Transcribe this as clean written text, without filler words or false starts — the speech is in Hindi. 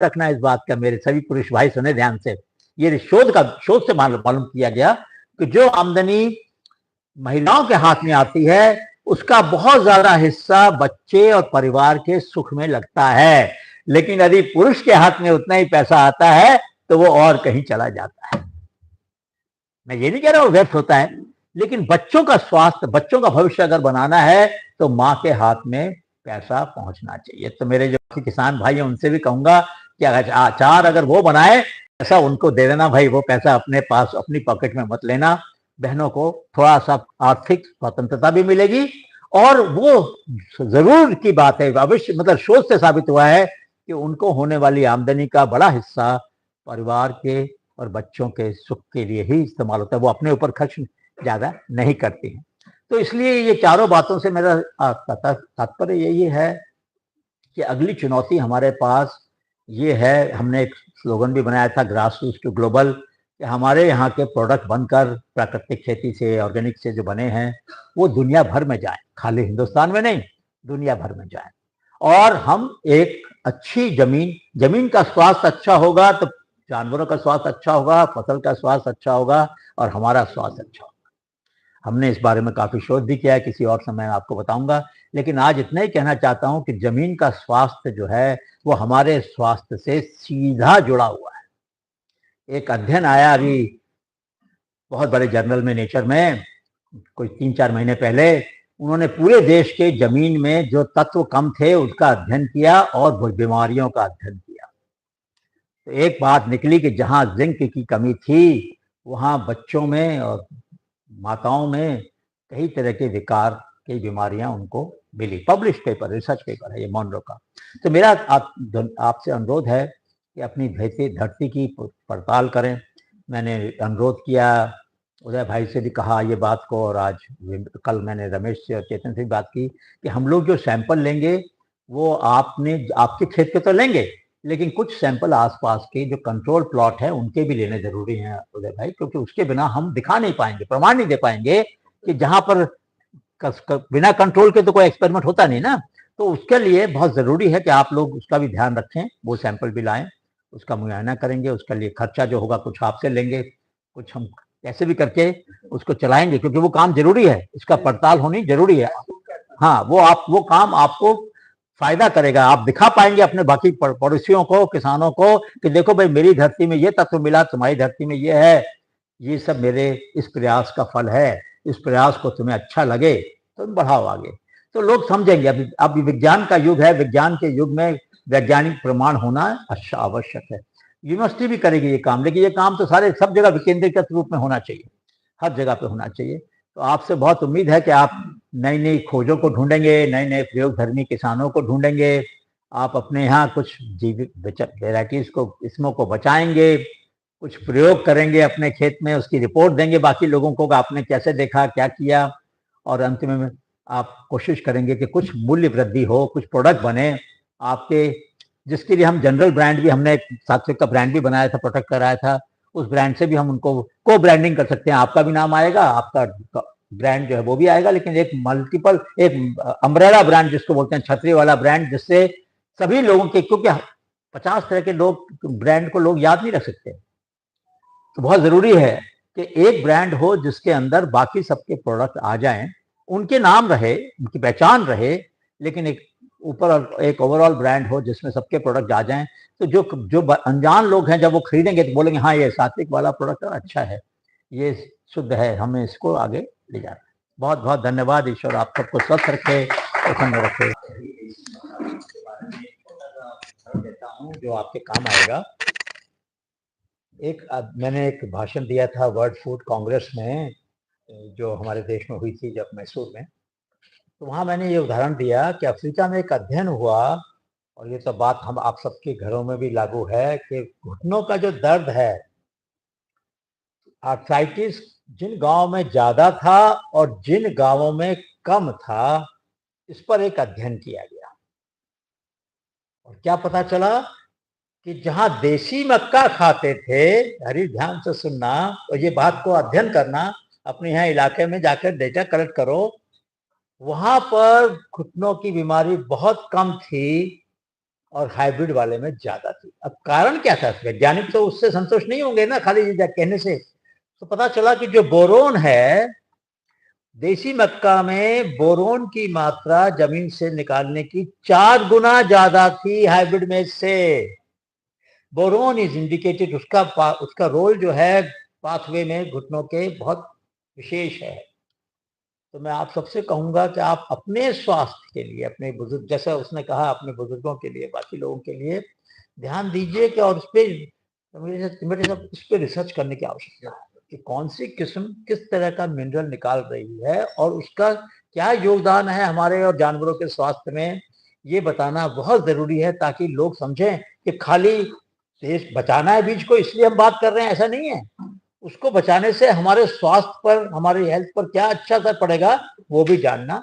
रखना इस बात का, मेरे सभी पुरुष भाई सुने ध्यान से, ये शोध से मालूम किया गया कि जो आमदनी महिलाओं के हाथ में आती है उसका बहुत ज्यादा हिस्सा बच्चे और परिवार के सुख में लगता है, लेकिन यदि पुरुष के हाथ में उतना ही पैसा आता है तो वो और कहीं चला जाता है। मैं ये नहीं कह रहा वो व्यर्थ होता है, लेकिन बच्चों का स्वास्थ्य, बच्चों का भविष्य अगर बनाना है तो माँ के हाथ में पैसा पहुंचना चाहिए। तो मेरे जो किसान भाई हैं उनसे भी कहूंगा कि अचार अगर वो बनाए, पैसा उनको दे देना भाई, वो पैसा अपने पास अपनी पॉकेट में मत लेना। बहनों को थोड़ा सा आर्थिक स्वतंत्रता भी मिलेगी, और वो जरूर की बात है, अवश्य मतलब शोध से साबित हुआ है कि उनको होने वाली आमदनी का बड़ा हिस्सा परिवार के और बच्चों के सुख के लिए ही इस्तेमाल होता है, वो अपने ऊपर खर्च ज्यादा नहीं करती हैं। तो इसलिए ये चारों बातों से मेरा तात्पर्य यही है कि अगली चुनौती हमारे पास ये है, हमने एक स्लोगन भी बनाया था, ग्रास रूट्स टू ग्लोबल, कि हमारे यहाँ के प्रोडक्ट बनकर प्राकृतिक खेती से, ऑर्गेनिक से जो बने हैं वो दुनिया भर में जाए, खाली हिंदुस्तान में नहीं, दुनिया भर में जाए। और हम एक अच्छी जमीन का स्वास्थ्य अच्छा होगा तो जानवरों का स्वास्थ्य अच्छा होगा, फसल का स्वास्थ्य अच्छा होगा, और हमारा स्वास्थ्य अच्छा होगा। हमने इस बारे में काफी शोध भी किया है, किसी और समय आपको बताऊंगा, लेकिन आज इतना ही कहना चाहता हूं कि जमीन का स्वास्थ्य जो है वो हमारे स्वास्थ्य से सीधा जुड़ा हुआ है। एक अध्ययन आया अभी बहुत बड़े जर्नल में, नेचर में, कोई 3-4 महीने पहले, उन्होंने पूरे देश के जमीन में जो तत्व कम थे उसका अध्ययन किया और बीमारियों का अध्ययन किया। तो एक बात निकली कि जहां जिंक की कमी थी वहां बच्चों में और माताओं में कई तरह के विकार, कई बीमारियां उनको मिली। पब्लिश पेपर, रिसर्च पेपर है ये मॉनरो का। तो मेरा आपसे अनुरोध है कि अपनी धरती की पड़ताल करें। मैंने अनुरोध किया, उदय भाई से भी कहा ये बात को, और आज कल मैंने रमेश से और चेतन से भी बात की कि हम लोग जो सैंपल लेंगे वो आपके खेत के तो लेंगे, लेकिन कुछ सैंपल आसपास के जो कंट्रोल प्लॉट है उनके भी लेने जरूरी हैं उदय भाई, क्योंकि उसके बिना हम दिखा नहीं पाएंगे, प्रमाण नहीं दे पाएंगे कि जहां पर बिना कंट्रोल के तो कोई एक्सपेरिमेंट होता नहीं ना। तो उसके लिए बहुत जरूरी है कि आप लोग उसका भी ध्यान रखें, वो सैंपल भी लाएं, उसका मुआयना करेंगे, उसके लिए खर्चा जो होगा कुछ आपसे लेंगे, कुछ हम कैसे भी करके उसको चलाएंगे, क्योंकि वो काम जरूरी है, इसका पड़ताल होनी जरूरी है। हाँ, वो काम आपको फायदा करेगा, आप दिखा पाएंगे अपने बाकी पड़ोसियों को, किसानों को, कि देखो भाई मेरी धरती में ये तत्व मिला, तुम्हारी धरती में ये है, ये सब मेरे इस प्रयास का फल है, इस प्रयास को तुम्हें अच्छा लगे तो बढ़ाओ आगे। तो लोग समझेंगे। अब विज्ञान का युग है, विज्ञान के युग में वैज्ञानिक प्रमाण होना अच्छा आवश्यक है। यूनिवर्सिटी भी करेगी ये काम, लेकिन ये काम तो सारे सब जगह विकेंद्रीकृत रूप में होना चाहिए, हर जगह पे होना चाहिए। तो आपसे बहुत उम्मीद है कि आप नई नई खोजों को ढूंढेंगे, नए नए प्रयोगधर्मी किसानों को ढूंढेंगे, आप अपने यहाँ कुछ जीवित वेराइटीज को, किस्मों को बचाएंगे, कुछ प्रयोग करेंगे अपने खेत में, उसकी रिपोर्ट देंगे बाकी लोगों को कि आपने कैसे देखा, क्या किया, और अंत में आप कोशिश करेंगे कि कुछ मूल्य वृद्धि हो, कुछ प्रोडक्ट बने आपके, जिसके लिए हम जनरल ब्रांड भी, हमने एक सात्विक का ब्रांड भी बनाया था, प्रोटेक्ट कराया था, उस ब्रांड से भी हम उनको को ब्रांडिंग कर सकते हैं। आपका भी नाम आएगा, आपका ब्रांड जो है वो भी आएगा, लेकिन एक मल्टीपल, एक अम्ब्रेला ब्रांड जिसको बोलते हैं, छतरी वाला ब्रांड, जिससे सभी लोगों के, क्योंकि 50 तरह के लोग ब्रांड को लोग याद नहीं रख सकते, तो बहुत जरूरी है कि एक ब्रांड हो जिसके अंदर बाकी सबके प्रोडक्ट आ जाएं, उनके नाम रहे, उनकी पहचान रहे, लेकिन एक ऊपर एक ओवरऑल ब्रांड हो जिसमें सबके प्रोडक्ट आ जाएं। तो जो अनजान लोग हैं जब वो खरीदेंगे तो बोलेंगे हाँ ये सात्विक वाला प्रोडक्ट अच्छा है, ये शुद्ध है, हमें इसको आगे ले जाना है। बहुत बहुत धन्यवाद। ईश्वर आप सबको स्वस्थ रखे, प्रसन्न रखे। देता हूँ जो आपके काम आएगा। मैंने एक भाषण दिया था वर्ल्ड फूड कांग्रेस में, जो हमारे देश में हुई थी जब मैसूर में, तो वहाँ मैंने ये उदाहरण दिया कि अफ्रीका में एक अध्ययन हुआ, और ये तो बात हम आप सबके घरों में भी लागू है, कि घुटनों का जो दर्द है, आर्थराइटिस जिन गांवों में ज्यादा था और जिन गांवों में कम था, इस पर एक अध्ययन किया गया, और क्या पता चला कि जहां देसी मक्का खाते थे, हरी ध्यान से सुनना और ये बात को अध्ययन करना, अपने यहाँ इलाके में जाकर डेटा कलेक्ट करो, वहां पर घुटनों की बीमारी बहुत कम थी और हाइब्रिड वाले में ज्यादा थी। अब कारण क्या था? वैज्ञानिक तो उससे संतुष्ट नहीं होंगे ना खाली ये कहने से। तो पता चला कि जो बोरोन है, देसी मक्का में बोरोन की मात्रा जमीन से निकालने की 4 गुना ज्यादा थी हाइब्रिड में से। बोरोन इज इंडिकेटेड, उसका रोल जो है पाथवे में घुटनों के बहुत विशेष है। तो मैं आप सबसे कहूंगा कि आप अपने स्वास्थ्य के लिए, अपने बुजुर्ग, जैसा उसने कहा, अपने बुजुर्गों के लिए, बाकी लोगों के लिए ध्यान दीजिए कि, और मेरे साथ इस पे रिसर्च करने की आवश्यकता है कि कौन सी किस्म किस तरह का मिनरल निकाल रही है और उसका क्या योगदान है हमारे और जानवरों के स्वास्थ्य में। ये बताना बहुत जरूरी है ताकि लोग समझें कि खाली देश बचाना है बीज को इसलिए हम बात कर रहे हैं, ऐसा नहीं है। उसको बचाने से हमारे स्वास्थ्य पर, हमारी हेल्थ पर क्या अच्छा असर पड़ेगा वो भी जानना